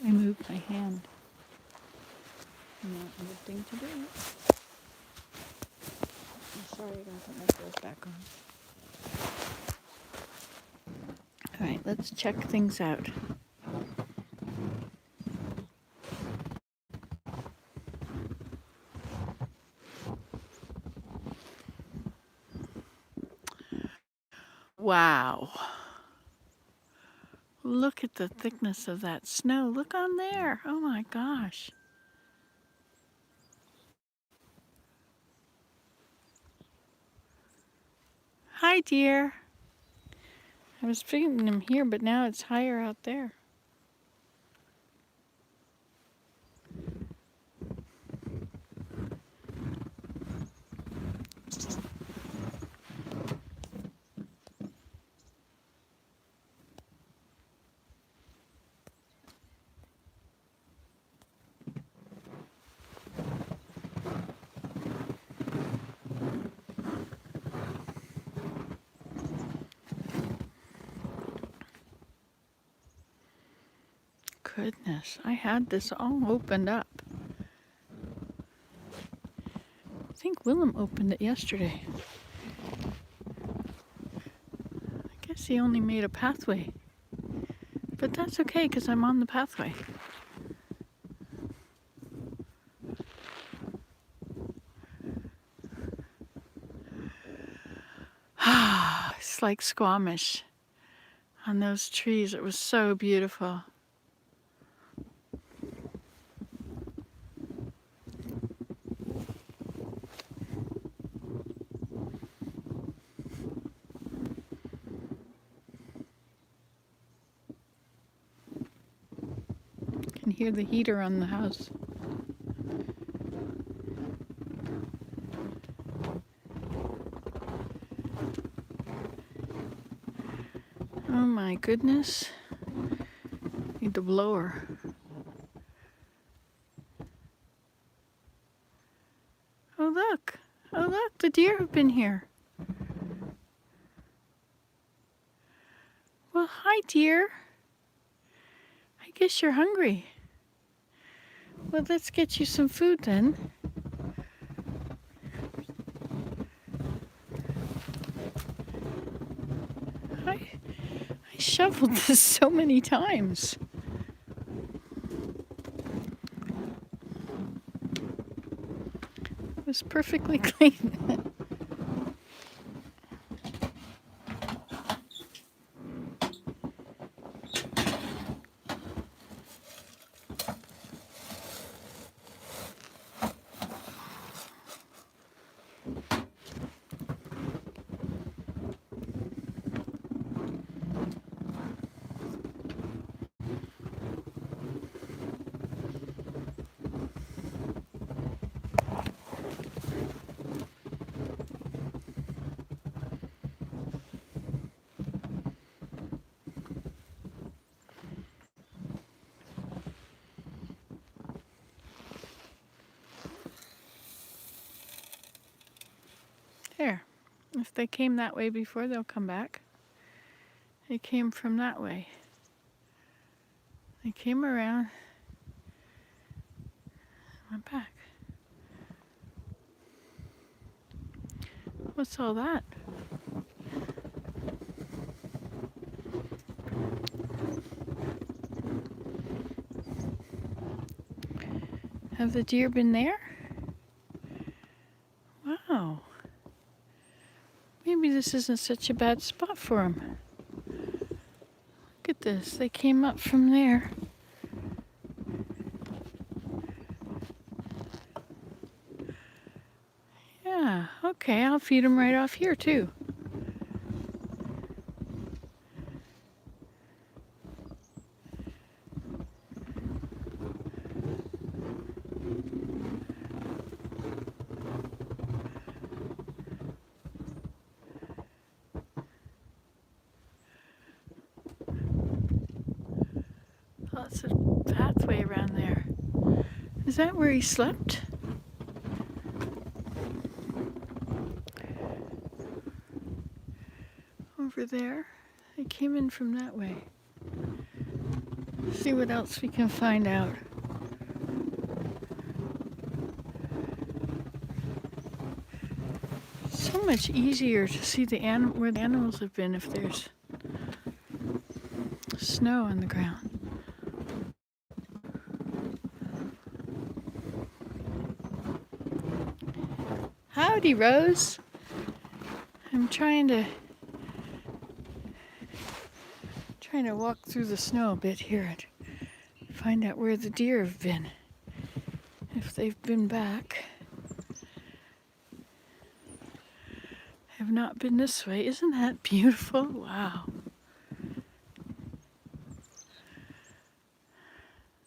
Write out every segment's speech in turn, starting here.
I moved my hand. Not a good thing to do. I'm sorry, I gotta put my clothes back on. Alright, let's check things out. Wow. Look at the thickness of that snow. Look on there. Oh my gosh. Hi, dear. I was feeding him here, but now it's higher out there. Goodness, I had this all opened up. I think Willem opened it yesterday. I guess he only made a pathway. But that's okay, because I'm on the pathway. It's like Squamish on those trees. It was so beautiful. You can hear the heater on the house. Oh my goodness. Need the blower. Oh look. Oh look, the deer have been here. Well, hi dear. I guess you're hungry. Well, let's get you some food then. I shoveled this so many times. It was perfectly clean. There. If they came that way before, they'll come back. They came from that way. They came around, went back. What's all that? Have the deer been there? Wow. Maybe this isn't such a bad spot for them. Look at this. They came up from there. Yeah, okay, I'll feed them right off here too. Lots of pathway around there. Is that where he slept? Over there? They came in from that way. See what else we can find out. So much easier to see where the animals have been if there's snow on the ground. Howdy, Rose. I'm trying to walk through the snow a bit here and find out where the deer have been, if they've been back. Have not been this way. Isn't that beautiful? Wow.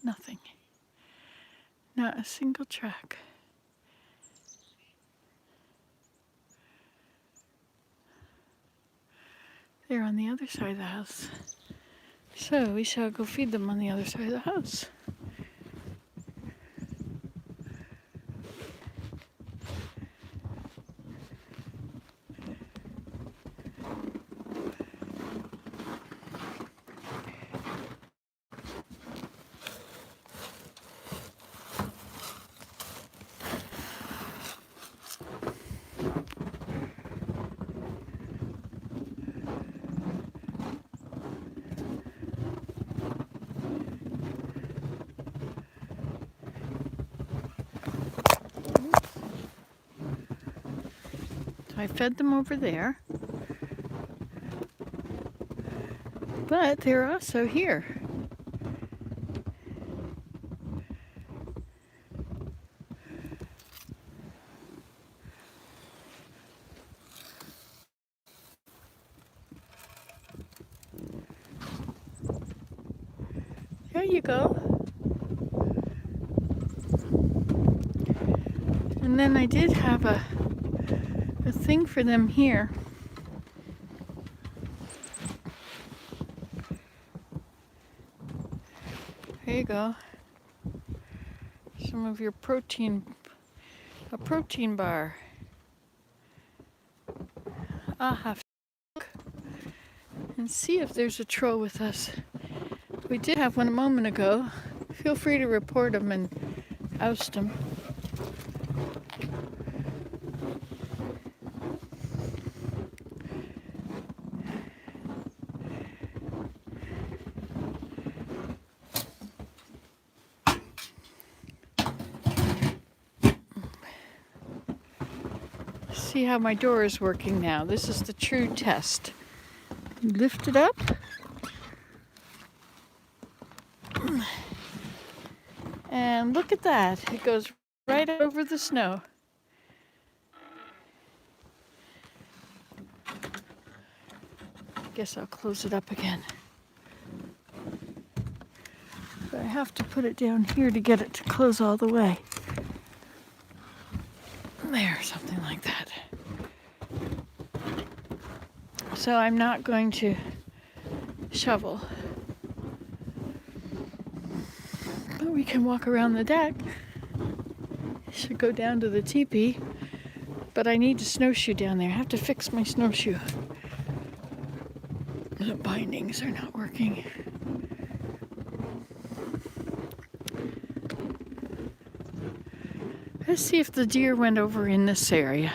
Nothing. Not a single track. They're on the other side of the house. So we shall go feed them on the other side of the house. So I fed them over there. But they're also here. There you go. And then I did have a thing for them here. There you go. Some of your a protein bar. I'll have to look and see if there's a troll with us. We did have one a moment ago. Feel free to report them and oust them. See how my door is working now. This is the true test. Lift it up. And look at that. It goes right over the snow. Guess I'll close it up again. But I have to put it down here to get it to close all the way. There, something like that. So I'm not going to shovel. But we can walk around the deck. Should go down to the teepee. But I need to snowshoe down there. I have to fix my snowshoe. The bindings are not working. Let's see if the deer went over in this area.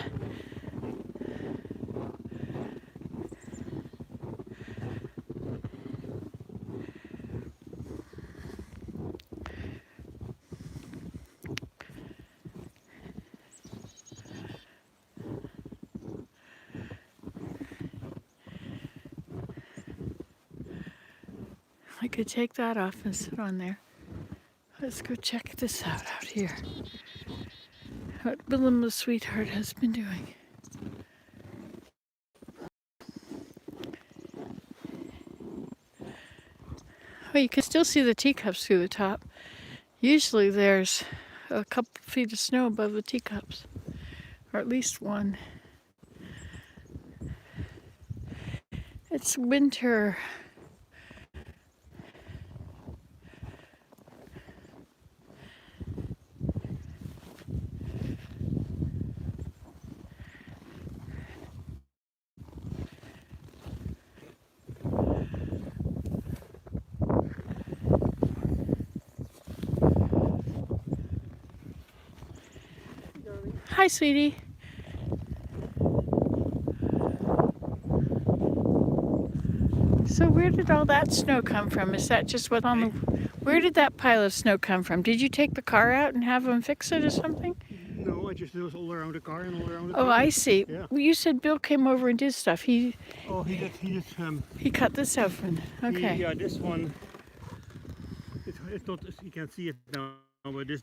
I could take that off and sit on there. Let's go check this out here. What Willem the Sweetheart has been doing. Well, you can still see the teacups through the top. Usually there's a couple feet of snow above the teacups, or at least one. It's winter. Hi, sweetie. So where did all that snow come from? Is that just what on the... Where did that pile of snow come from? Did you take the car out and have them fix it or something? No, I just did it all around the car and all around the Oh, table. I see. Yeah. Well, you said Bill came over and did stuff. Oh, he did. He cut this out from... Okay. Yeah, this one. It's not. You can't see it now, but this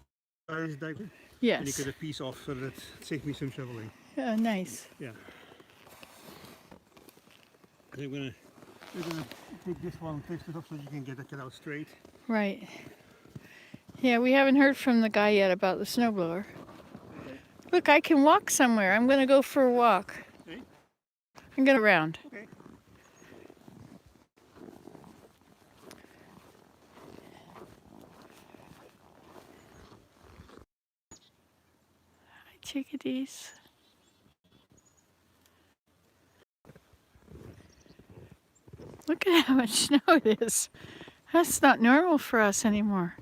is diaper. Yes. And he cut a piece off, so that saved me some shoveling. Oh, nice. Yeah. We're gonna take this one, fix it up so you can get it out straight. Right. Yeah, we haven't heard from the guy yet about the snowblower. Okay. Look, I can walk somewhere. I'm going to go for a walk. Okay. I'm going to round. Okay. Hi, chickadees. Look at how much snow it is. That's not normal for us anymore.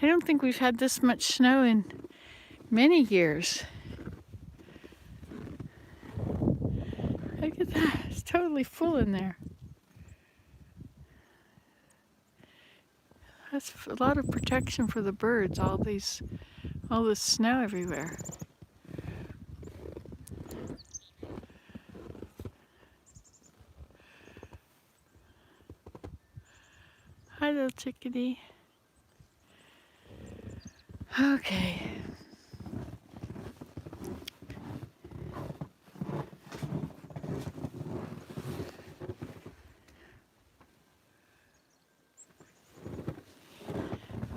I don't think we've had this much snow in many years. Look at that. It's totally full in there. That's a lot of protection for the birds, all this snow everywhere. Hi, little chickadee. Okay.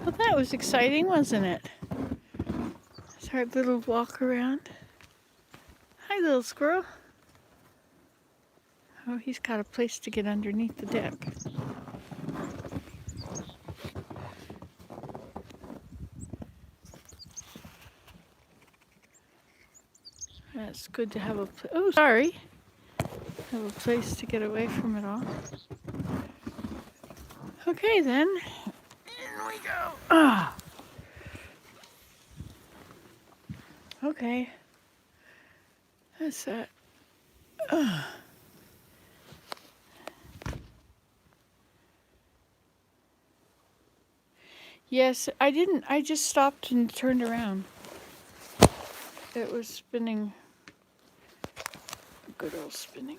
Well, that was exciting, wasn't it? It's our little walk around. Hi, little squirrel. Oh, he's got a place to get underneath the deck. That's good to have oh, sorry. Have a place to get away from it all. Okay, then. In we go. Ah. Okay. That's that. Yes, I didn't. I just stopped and turned around. It was spinning. Good old spinning.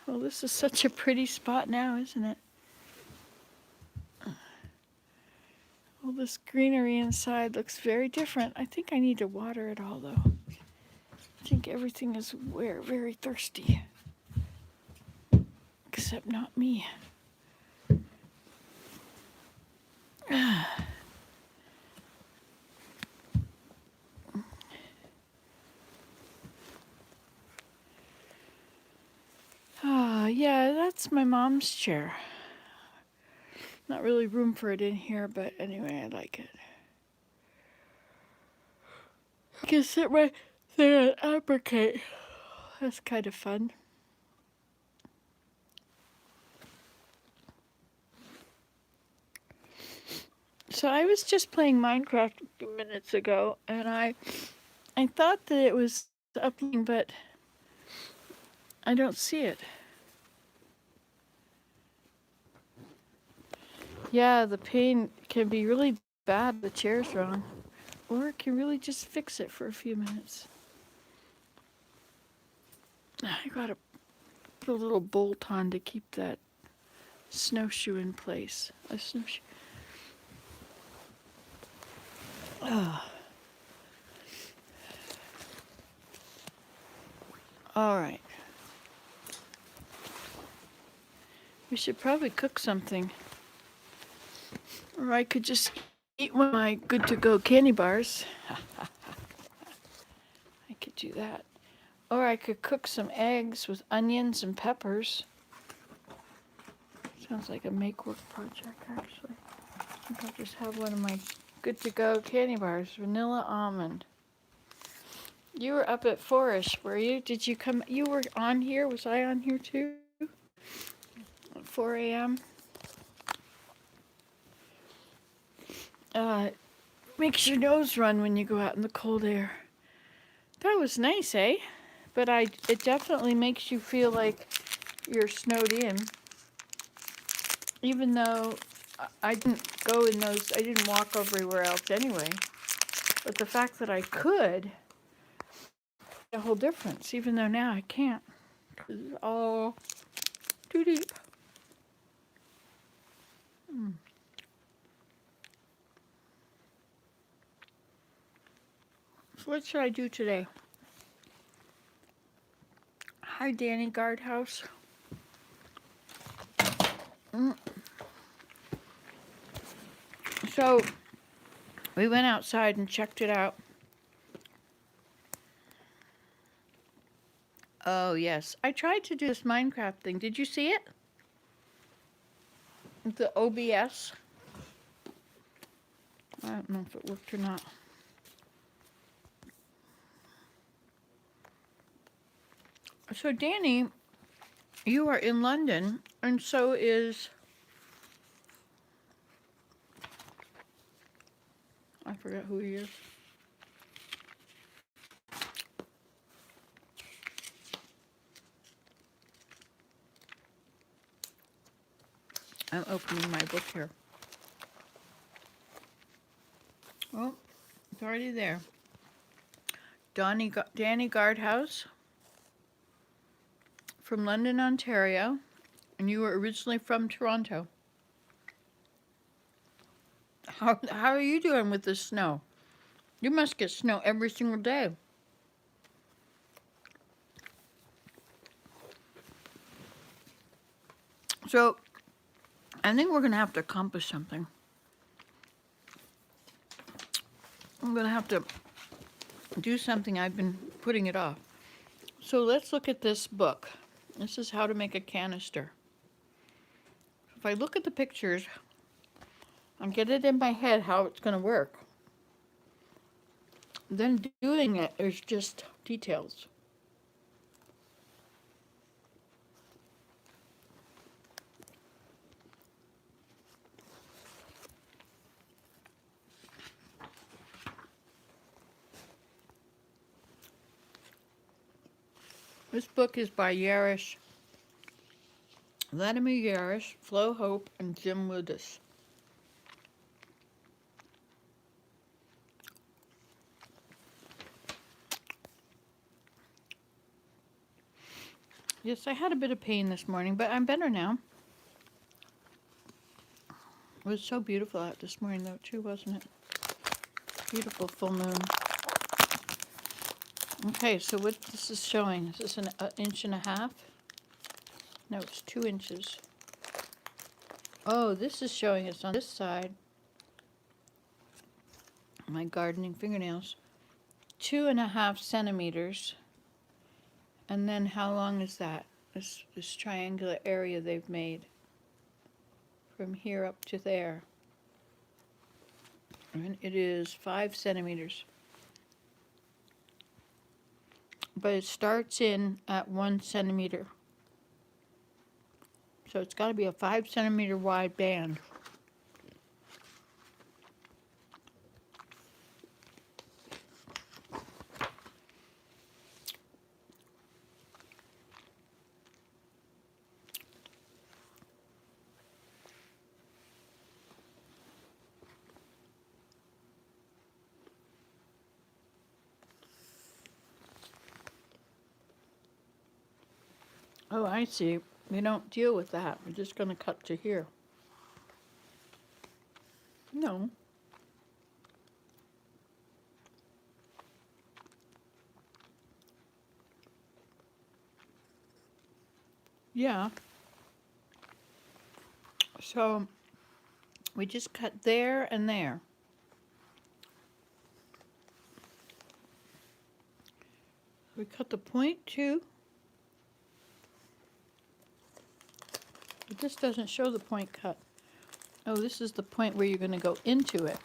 Well, this is such a pretty spot now, isn't it? All this greenery inside looks very different. I think I need to water it all, though. I think everything is very thirsty. Except not me. Yeah, that's my mom's chair. Not really room for it in here, but anyway, I like it. I can sit right there and abracate. That's kind of fun. So I was just playing Minecraft a few minutes ago, and I thought that it was uploading, but I don't see it. Yeah, the pain can be really bad. The chair's wrong. Or it can really just fix it for a few minutes. I gotta put a little bolt on to keep that snowshoe in place. A snowshoe. All right. We should probably cook something. Or I could just eat one of my good-to-go candy bars. I could do that. Or I could cook some eggs with onions and peppers. Sounds like a make-work project, actually. I think I'll just have one of my good-to-go candy bars, vanilla almond. You were up at 4-ish, were you? Did you come? You were on here? Was I on here too? At 4 a.m.? Makes your nose run when you go out in the cold air. That was nice, eh? But it definitely makes you feel like you're snowed in. Even though I didn't go in those, I didn't walk everywhere else anyway. But the fact that I could, a whole difference, even though now I can't. It's all too deep. So what should I do today? Hi, Danny Guardhouse. So we went outside and checked it out. Oh, yes. I tried to do this Minecraft thing. Did you see it? The OBS. I don't know if it worked or not. So, Danny, you are in London, and so is... I forget who he is. I'm opening my book here. Oh, it's already there. Danny Guardhouse from London, Ontario, and you were originally from Toronto. How are you doing with the snow? You must get snow every single day. So, I think we're going to have to accomplish something. I'm going to have to do something. I've been putting it off. So let's look at this book. This is How to Make a Canister. If I look at the pictures and get it in my head how it's going to work, then doing it is just details. This book is by Vladimir Yarish, Flo Hope, and Jim Ludus. Yes, I had a bit of pain this morning, but I'm better now. It was so beautiful out this morning, though, too, wasn't it? Beautiful full moon. Okay, so what this is showing, is this an inch and a half? No, it's 2 inches. Oh, this is showing us on this side, my gardening fingernails, 2.5 centimeters. And then how long is that? This triangular area they've made from here up to there. And it is 5 centimeters. But it starts in at 1 centimeter. So it's got to be a 5 centimeter wide band. Oh, I see. We don't deal with that. We're just going to cut to here. No. Yeah. So we just cut there and there. We cut the point too. But this doesn't show the point cut. Oh, this is the point where you're going to go into it.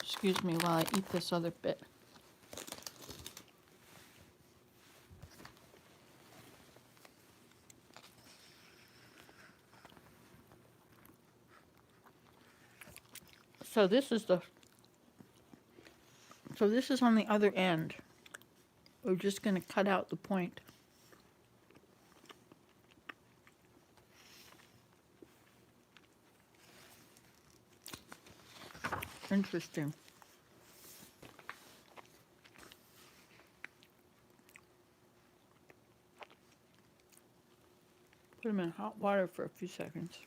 Excuse me while I eat this other bit. So this is on the other end. We're just going to cut out the point. Interesting. Put them in hot water for a few seconds.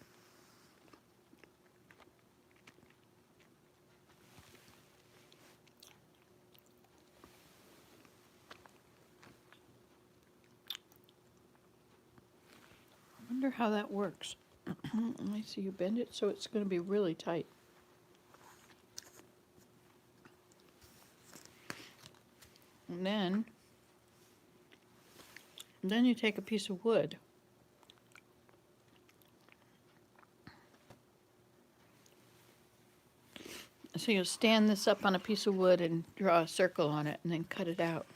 I wonder how that works. Let me see, you bend it so it's going to be really tight. And then you take a piece of wood. So you'll stand this up on a piece of wood and draw a circle on it and then cut it out.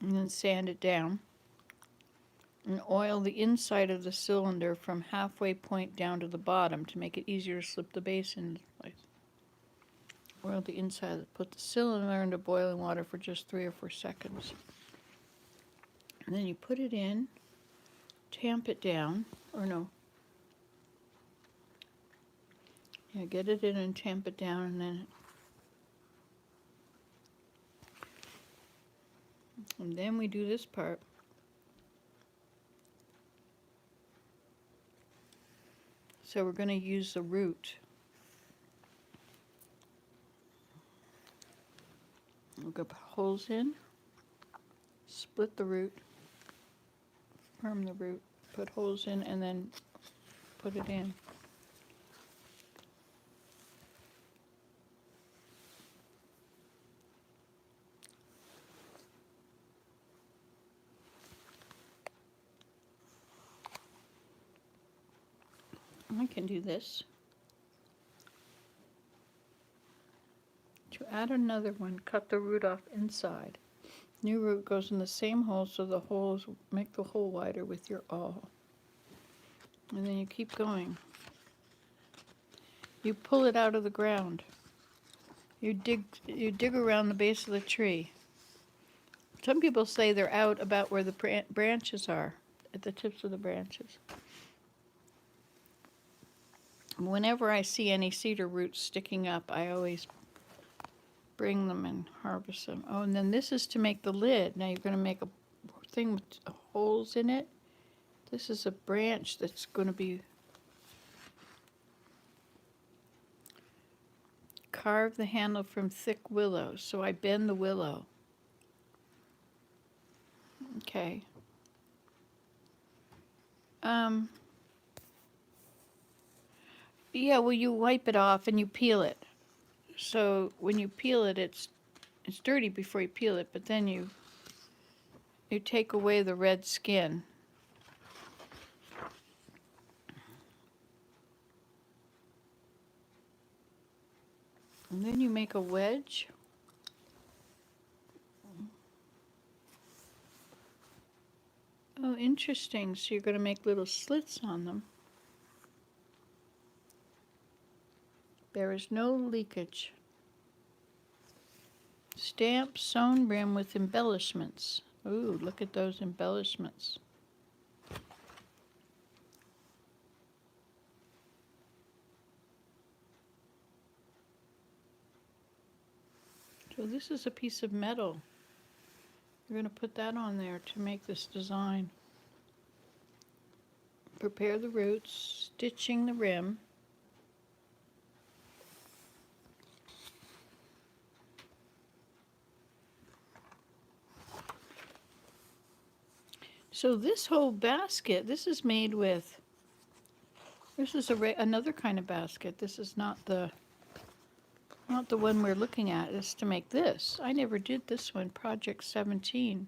And then sand it down. And oil the inside of the cylinder from halfway point down to the bottom to make it easier to slip the base into place. Oil the inside, put the cylinder into boiling water for just 3 or 4 seconds. And then you put it in, tamp it down, or no. Yeah, get it in and tamp it down, and then we do this part. So we're going to use the root. We'll go put holes in, split the root, firm the root, put holes in, and then put it in. I can do this. To add another one, cut the root off inside. New root goes in the same hole, so the holes make the hole wider with your awl. And then you keep going. You pull it out of the ground. You dig around the base of the tree. Some people say they're out about where the branches are, at the tips of the branches. Whenever I see any cedar roots sticking up, I always bring them and harvest them. Oh, and then this is to make the lid. Now you're going to make a thing with holes in it. This is a branch that's going to be carve the handle from thick willow. So I bend the willow. Okay. Yeah, well, you wipe it off and you peel it. So when you peel it, it's dirty before you peel it, but then you take away the red skin. And then you make a wedge. Oh, interesting. So you're going to make little slits on them. There is no leakage. Stamp sewn brim with embellishments. Ooh, look at those embellishments. So this is a piece of metal. You're going to put that on there to make this design. Prepare the roots, stitching the rim. So this whole basket, this is made with, this is another kind of basket. This is not the one we're looking at. It's to make this. I never did this one, Project 17.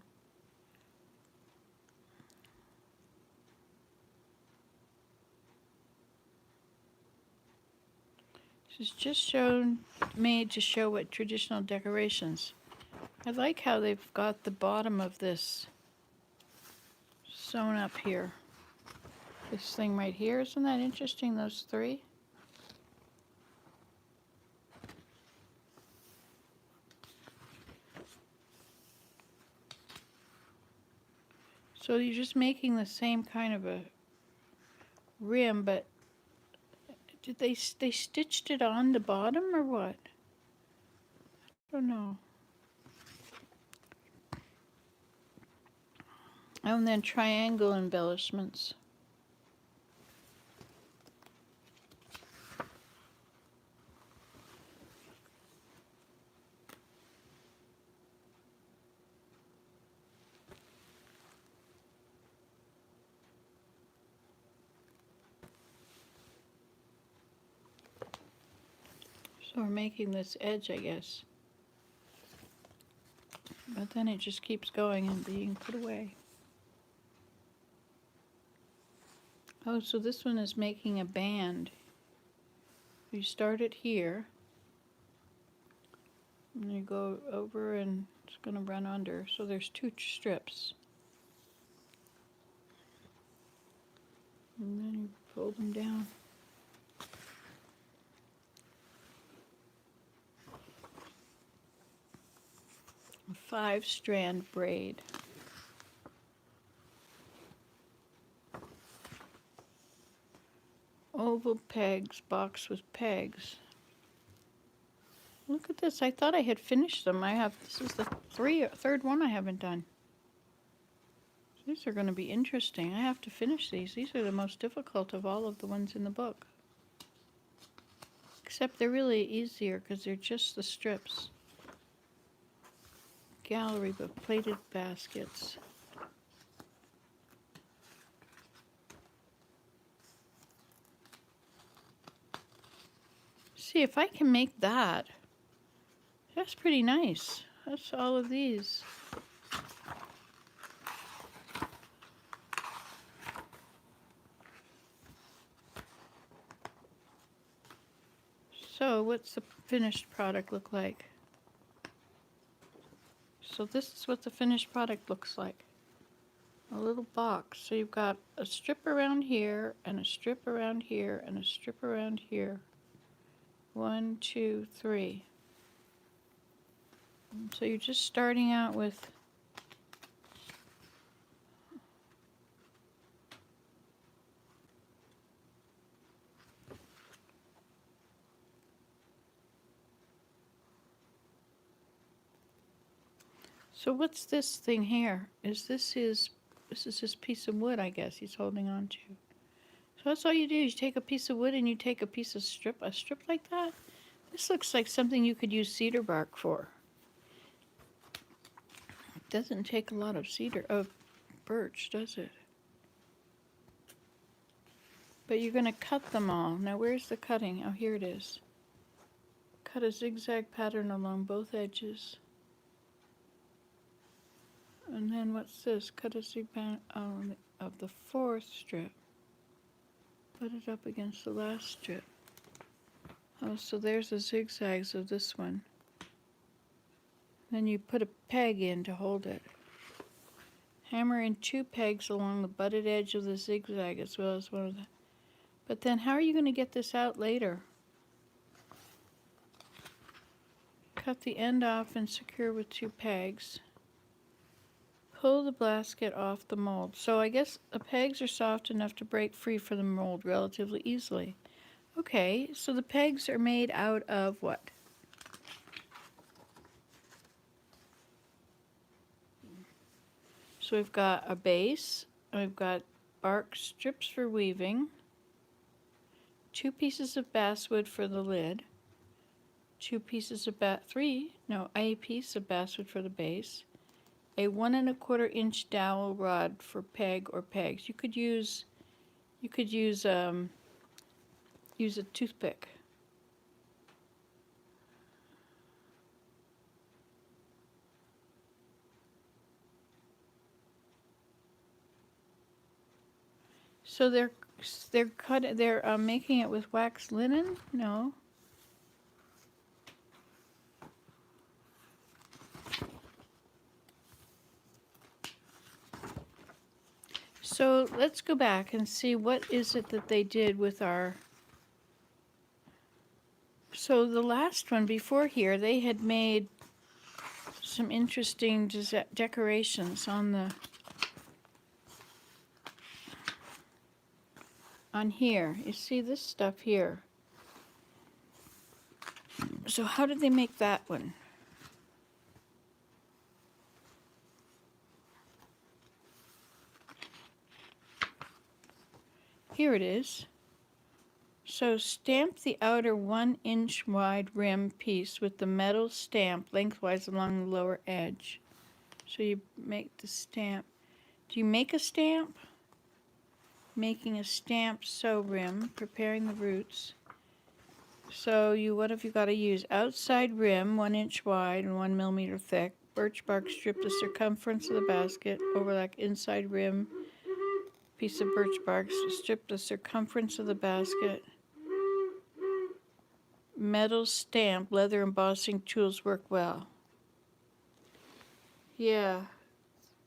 This is just made to show what traditional decorations. I like how they've got the bottom of this sewn up here. This thing right here, isn't that interesting, those 3? So you're just making the same kind of a rim, but did they stitched it on the bottom or what? I don't know. And then triangle embellishments. So we're making this edge, I guess. But then it just keeps going and being put away. Oh, so this one is making a band. You start it here, and you go over and it's going to run under. So there's two strips. And then you fold them down. A 5-strand braid. Oval pegs, box with pegs. Look at this. I thought I had finished them. This is the third one I haven't done. These are going to be interesting. I have to finish these. These are the most difficult of all of the ones in the book. Except they're really easier because they're just the strips. Gallery of plated baskets. See, if I can make that, that's pretty nice. That's all of these. So what's the finished product look like? So this is what the finished product looks like. A little box. So you've got a strip around here, and a strip around here, and a strip around here. 1, 2, 3. And so you're just starting out with so what's this thing here? This is his piece of wood, I guess he's holding on to. So that's all you do is you take a piece of wood and you take a piece of a strip like that. This looks like something you could use cedar bark for. It doesn't take a lot of birch, does it? But you're going to cut them all. Now where's the cutting? Oh, here it is. Cut a zigzag pattern along both edges. And then what's this? Cut a zigzag of the 4th strip. Put it up against the last strip. Oh, so there's the zigzags of this one. Then you put a peg in to hold it. Hammer in 2 pegs along the butted edge of the zigzag as well as one of the... But then how are you going to get this out later? Cut the end off and secure with 2 pegs. Pull the basket off the mold. So I guess the pegs are soft enough to break free from the mold relatively easily. Okay, so the pegs are made out of what? So we've got a base, and we've got bark strips for weaving, 2 pieces of basswood for the lid, a piece of basswood for the base, a 1 1/4 inch dowel rod for peg or pegs. You could use a toothpick. So they're making it with wax linen? No. So let's go back and see what is it that they did with our... So the last one before here, they had made some interesting decorations on the on here. You see this stuff here. So how did they make that one? Here it is. So stamp the outer 1-inch wide rim piece with the metal stamp lengthwise along the lower edge. So you make the stamp. Do you make a stamp? Making a stamp sew rim, preparing the roots. So what have you got to use? Outside rim, 1 inch wide and 1 millimeter thick. Birch bark strip the circumference of the basket. Overlap inside rim, piece of birch bark, strip the circumference of the basket. Metal stamp, leather embossing tools work well. Yeah.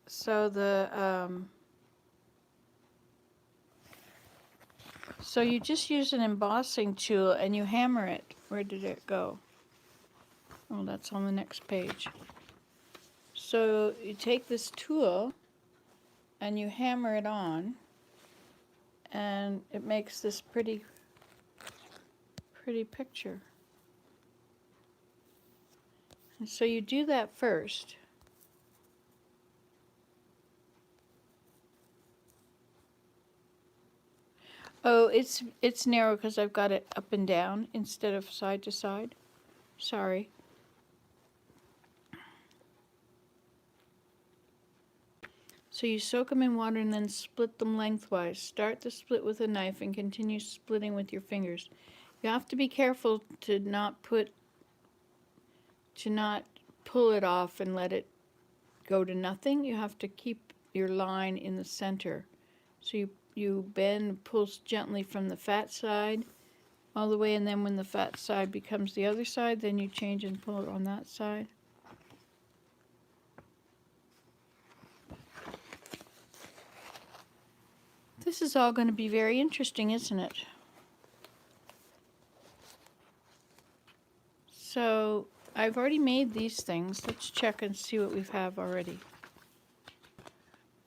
So so you just use an embossing tool and you hammer it. Where did it go? Oh, that's on the next page. So you take this tool and you hammer it on, and it makes this pretty picture. And so you do that first. Oh, it's narrow because I've got it up and down instead of side to side. Sorry. So you soak them in water and then split them lengthwise. Start the split with a knife and continue splitting with your fingers. You have to be careful to not pull it off and let it go to nothing. You have to keep your line in the center. So you bend, pull gently from the fat side all the way, and then when the fat side becomes the other side, then you change and pull it on that side. This is all going to be very interesting, isn't it? So I've already made these things. Let's check and see what we have already.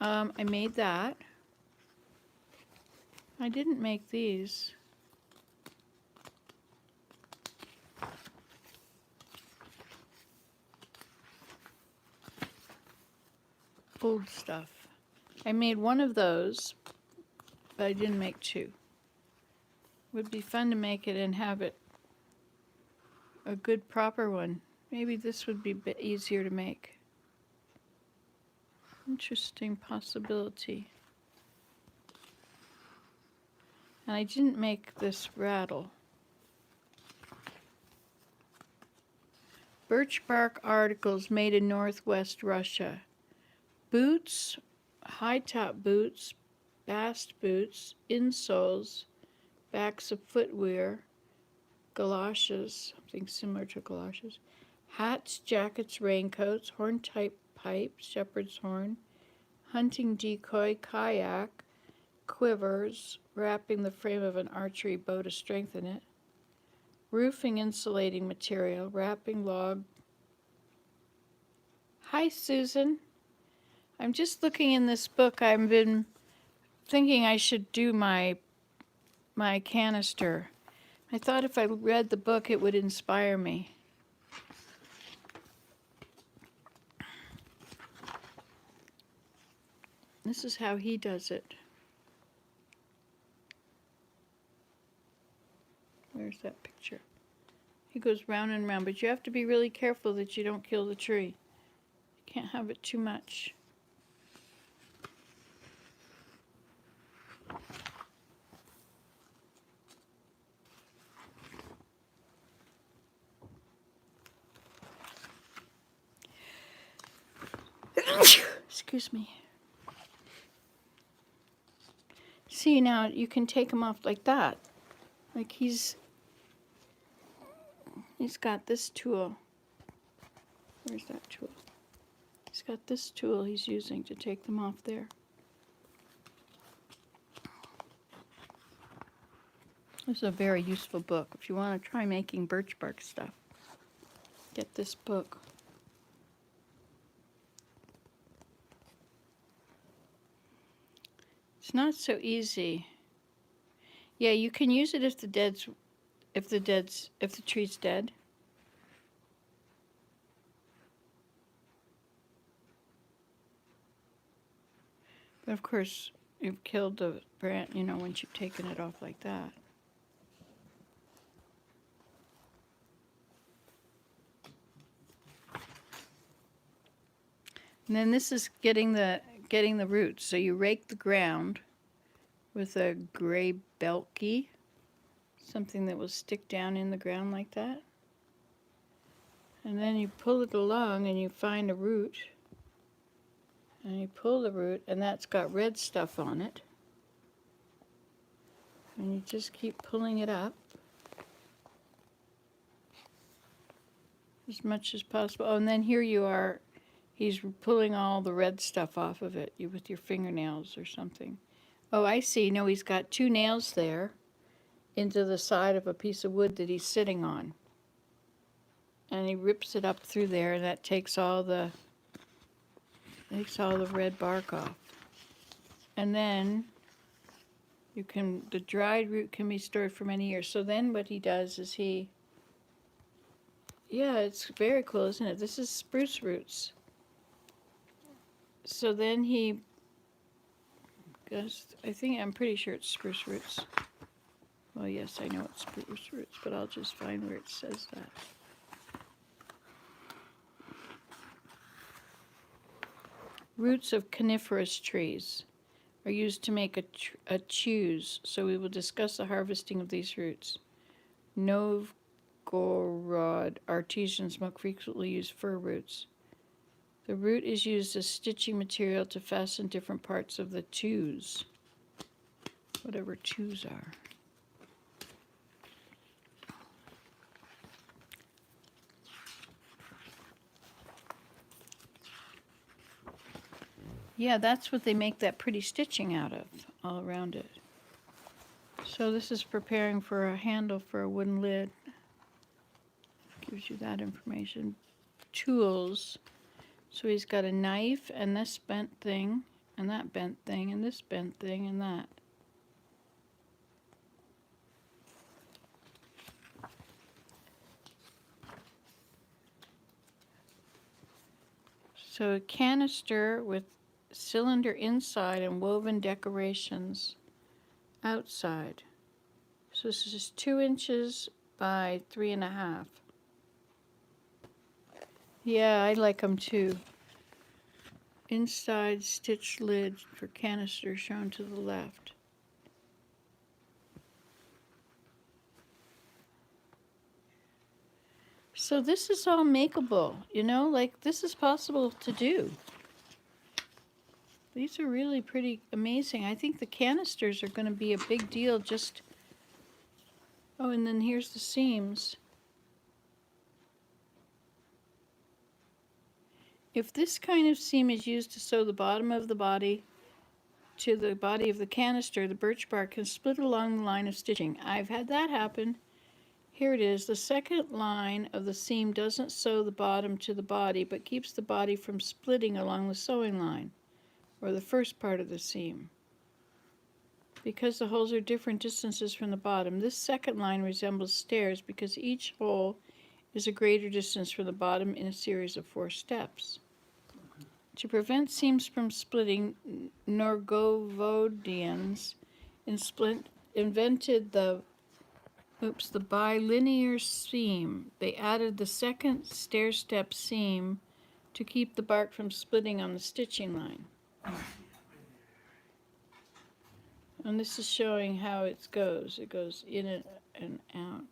I made that. I didn't make these. Old stuff. I made one of those, but I didn't make two. Would be fun to make it and have it a good proper one. Maybe this would be a bit easier to make. Interesting possibility. And I didn't make this rattle. Birch bark articles made in Northwest Russia. Boots, high-top boots, bast boots, insoles, backs of footwear, galoshes, something similar to galoshes, hats, jackets, raincoats, horn-type pipe, shepherd's horn, hunting decoy, kayak, quivers, wrapping the frame of an archery bow to strengthen it, roofing insulating material, wrapping log. Hi, Susan. I'm just looking in this book. I've been thinking I should do my canister. I thought if I read the book, it would inspire me. This is how he does it. Where's that picture? He goes round and round, but you have to be really careful that you don't kill the tree. You can't have it too much. Excuse me. See, now you can take him off like that. Like he's got this tool. Where's that tool? He's got this tool he's using to take them off there. This is a very useful book. If you want to try making birch bark stuff, get this book. It's not so easy. Yeah, you can use it if the tree's dead. But of course, you've killed the branch, once you've taken it off like that. And then this is getting the roots. So you rake the ground with a gray belky, something that will stick down in the ground like that. And then you pull it along and you find a root. And you pull the root, and that's got red stuff on it. And you just keep pulling it up as much as possible. Oh, and then here you are. He's pulling all the red stuff off of it with your fingernails or something. Oh, I see. No, he's got 2 nails there into the side of a piece of wood that he's sitting on. And he rips it up through there, and that takes all the red bark off. And then the dried root can be stored for many years. So then what he does is yeah, it's very cool, isn't it? This is spruce roots. So then I'm pretty sure it's spruce roots. Well, yes, I know it's spruce roots, but I'll just find where it says that. Roots of coniferous trees are used to make a chews, so we will discuss the harvesting of these roots. Novgorod artisans most frequently use fir roots. The root is used as stitching material to fasten different parts of the chews, whatever chews are. Yeah, that's what they make that pretty stitching out of, all around it. So this is preparing for a handle for a wooden lid. Gives you that information. Tools. So he's got a knife and this bent thing, and that bent thing, and this bent thing, and that. So a canister with cylinder inside and woven decorations outside. So this is 2 inches by 3.5. Yeah, I like them too. Inside stitched lid for canister shown to the left. So this is all makeable, like this is possible to do. These are really pretty amazing. I think the canisters are going to be a big deal just... Oh, and then here's the seams. If this kind of seam is used to sew the bottom of the body to the body of the canister, the birch bark can split along the line of stitching. I've had that happen. Here it is. The second line of the seam doesn't sew the bottom to the body, but keeps the body from splitting along the sewing line, or the first part of the seam. Because the holes are different distances from the bottom, this second line resembles stairs because each hole is a greater distance from the bottom in a series of 4 steps. To prevent seams from splitting, Norgovodians invented the bilinear seam. They added the second stair-step seam to keep the bark from splitting on the stitching line. And this is showing how it goes. It goes in and out.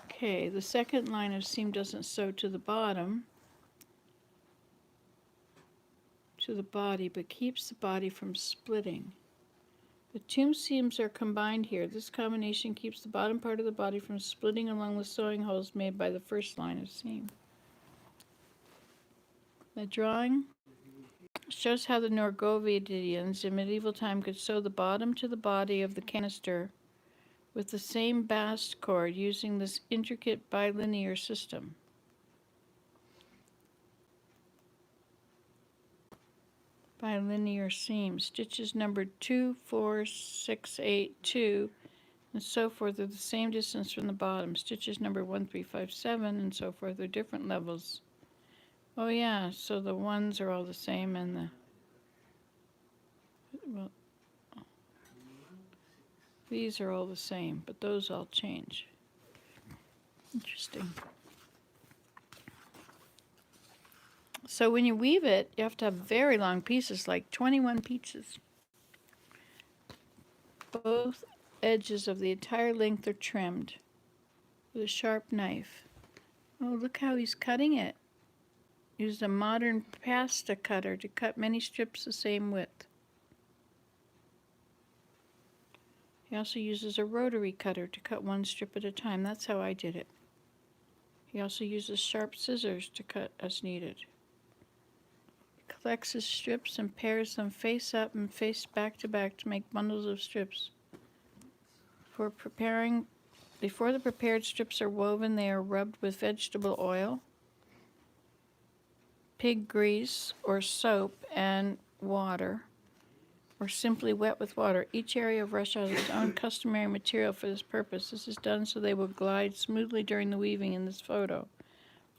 Okay, the second line of seam doesn't sew to the bottom, to the body, but keeps the body from splitting. The 2 seams are combined here. This combination keeps the bottom part of the body from splitting along the sewing holes made by the first line of seam. The drawing shows how the Norgovodians in medieval time could sew the bottom to the body of the canister with the same bast cord using this intricate bilinear system. by linear seams. Stitches numbered 2, 4, 6, 8, 2, and so forth are the same distance from the bottom. Stitches number 1, 3, 5, 7, and so forth are different levels. Oh yeah, so the ones are all the same and the, well, these are all the same, but those all change. Interesting. So when you weave it, you have to have very long pieces, like 21 pieces. Both edges of the entire length are trimmed with a sharp knife. Oh, look how he's cutting it. Used a modern pasta cutter to cut many strips the same width. He also uses a rotary cutter to cut one strip at a time. That's how I did it. He also uses sharp scissors to cut as needed. He collects his strips and pairs them face up and face back to make bundles of strips. Before the prepared strips are woven, they are rubbed with vegetable oil, pig grease, or soap and water, or simply wet with water. Each area of rush has its own customary material for this purpose. This is done so they will glide smoothly during the weaving in this photo.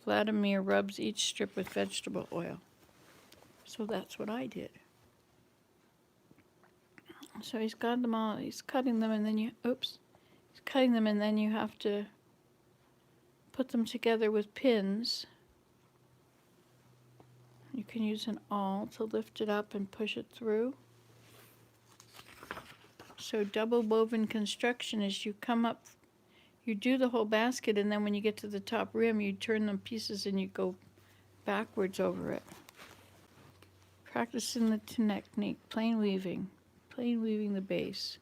Vladimir rubs each strip with vegetable oil. So that's what I did. So he's got them all, he's cutting them, and then he's cutting them, and then you have to put them together with pins. You can use an awl to lift it up and push it through. So double woven construction is you come up, you do the whole basket, and then when you get to the top rim, you turn the pieces and you go backwards over it. Practicing the technique, plain weaving the base.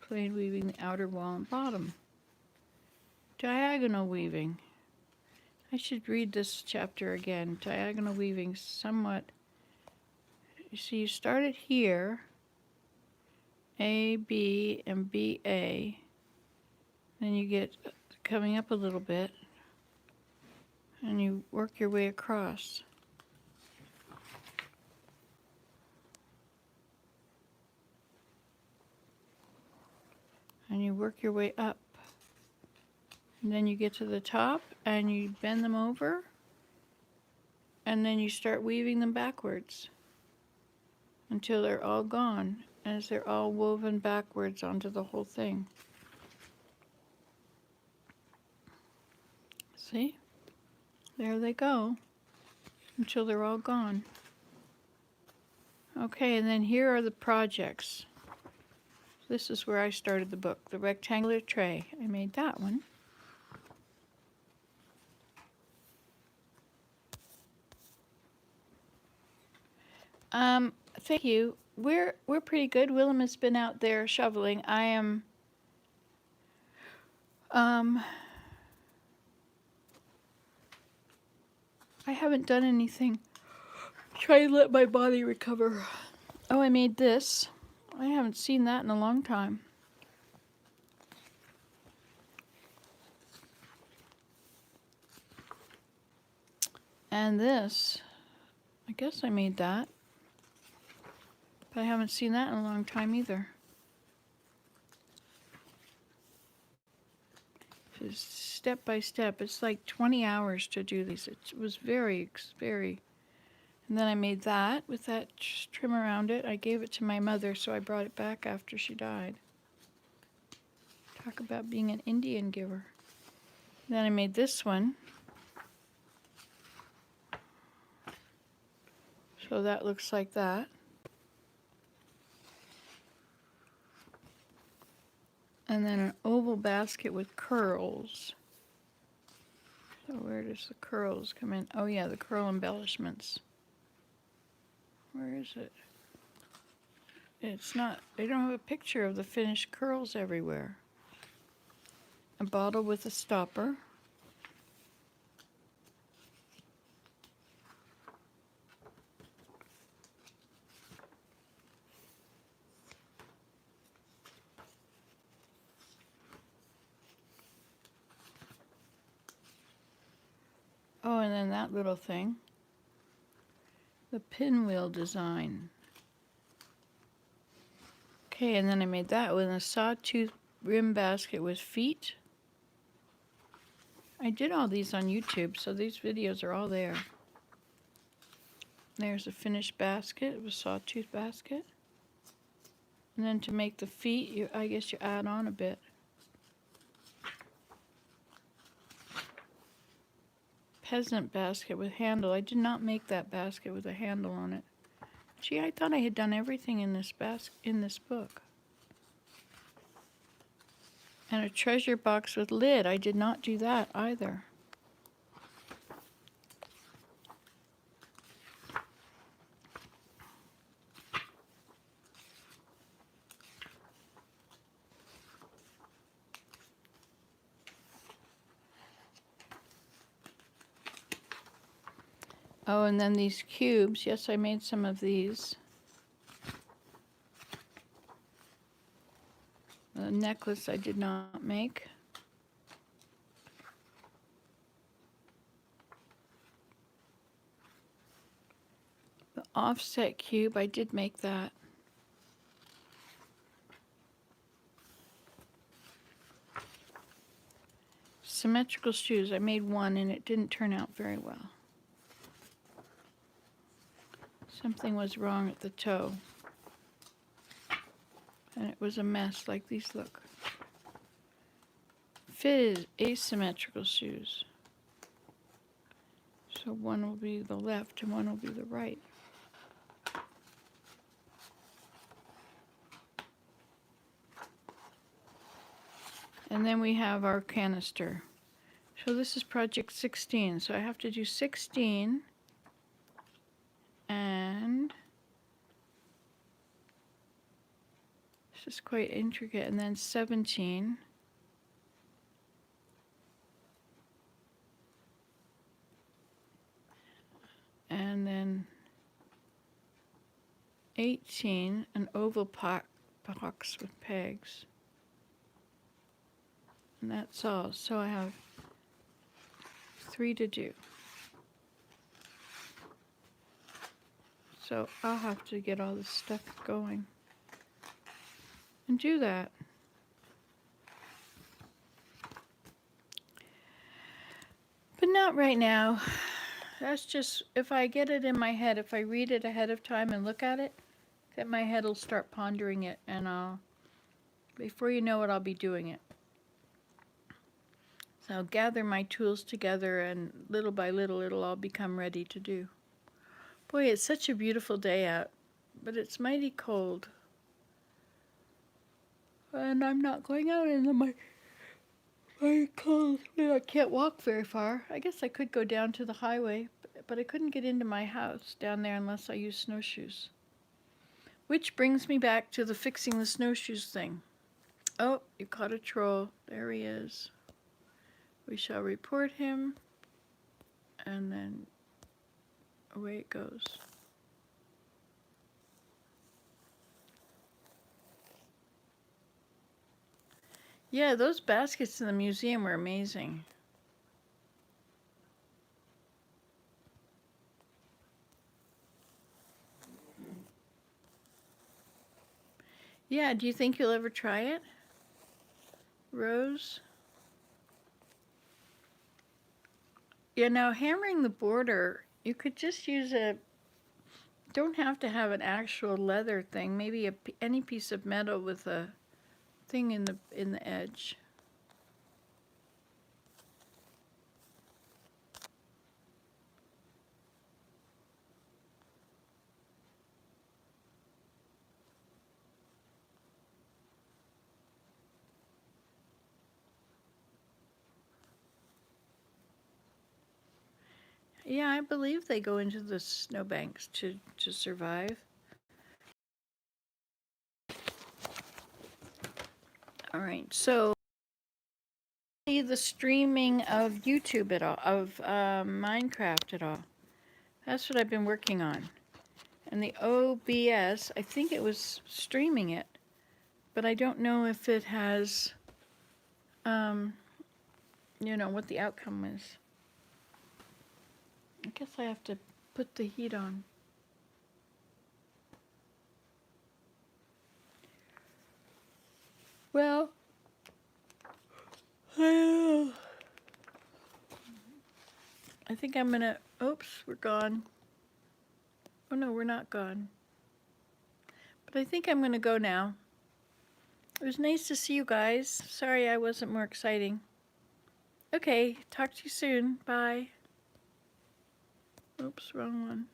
Plain weaving the outer wall and bottom. Diagonal weaving. I should read this chapter again. Diagonal weaving somewhat. You see, you start it here, A, B, and B, A. Then you get coming up a little bit, and you work your way across. And you work your way up. And then you get to the top, and you bend them over, and then you start weaving them backwards until they're all gone, as they're all woven backwards onto the whole thing. See? There they go, until they're all gone. Okay, and then here are the projects. This is where I started the book, the rectangular tray. I made that one. Thank you. We're pretty good. Willem has been out there shoveling. I am I haven't done anything. Try to let my body recover. Oh, I made this. I haven't seen that in a long time. And this, I guess I made that. But I haven't seen that in a long time either. Just step by step. It's like 20 hours to do these. It was very. And then I made that with that trim around it. I gave it to my mother, so I brought it back after she died. Talk about being an Indian giver. Then I made this one. So that looks like that. And then an oval basket with curls. So where does the curls come in? Oh yeah, the curl embellishments. Where is it? It's not, they don't have a picture of the finished curls everywhere. A bottle with a stopper. then that little thing. The pinwheel design. Okay, and then I made that with a sawtooth rim basket with feet. I did all these on YouTube, so these videos are all there. There's a finished basket, a sawtooth basket. And then to make the feet, I guess you add on a bit. Peasant basket with handle. I did not make that basket with a handle on it. Gee, I thought I had done everything in this book. And a treasure box with lid. I did not do that either. Oh, and then these cubes. Yes, I made some of these. The necklace I did not make. The offset cube, I did make that. Symmetrical shoes, I made one and it didn't turn out very well. Something was wrong at the toe. And it was a mess like these look. Fitted asymmetrical shoes. So one will be the left and one will be the right. And then we have our canister. So this is project 16. So I have to do 16 and this is quite intricate, and then 17. And then 18, an oval box with pegs. And that's all. So I have 3 to do. So I'll have to get all this stuff going and do that. But not right now. That's just, if I get it in my head, if I read it ahead of time and look at it, then my head will start pondering it, and before you know it, I'll be doing it. So I'll gather my tools together, and little by little, it'll all become ready to do. Boy, it's such a beautiful day out, but it's mighty cold. And I'm not going out in my clothes. I can't walk very far. I guess I could go down to the highway, but I couldn't get into my house down there unless I use snowshoes. Which brings me back to the fixing the snowshoes thing. Oh, you caught a troll. There he is. We shall report him, and then away it goes. Yeah, those baskets in the museum were amazing. Yeah, do you think you'll ever try it, Rose? Yeah, now hammering the border, you could just use don't have to have an actual leather thing, maybe any piece of metal with a thing in the edge. Yeah, I believe they go into the snowbanks to survive. All right, so see the streaming of YouTube at all, of Minecraft at all. That's what I've been working on. And the OBS, I think it was streaming it, but I don't know if it has, what the outcome is. I guess I have to put the heat on. Well, I think I'm gonna, oops, we're gone. Oh no, we're not gone. But I think I'm gonna go now. It was nice to see you guys. Sorry I wasn't more exciting. Okay, talk to you soon. Bye. Oops, wrong one.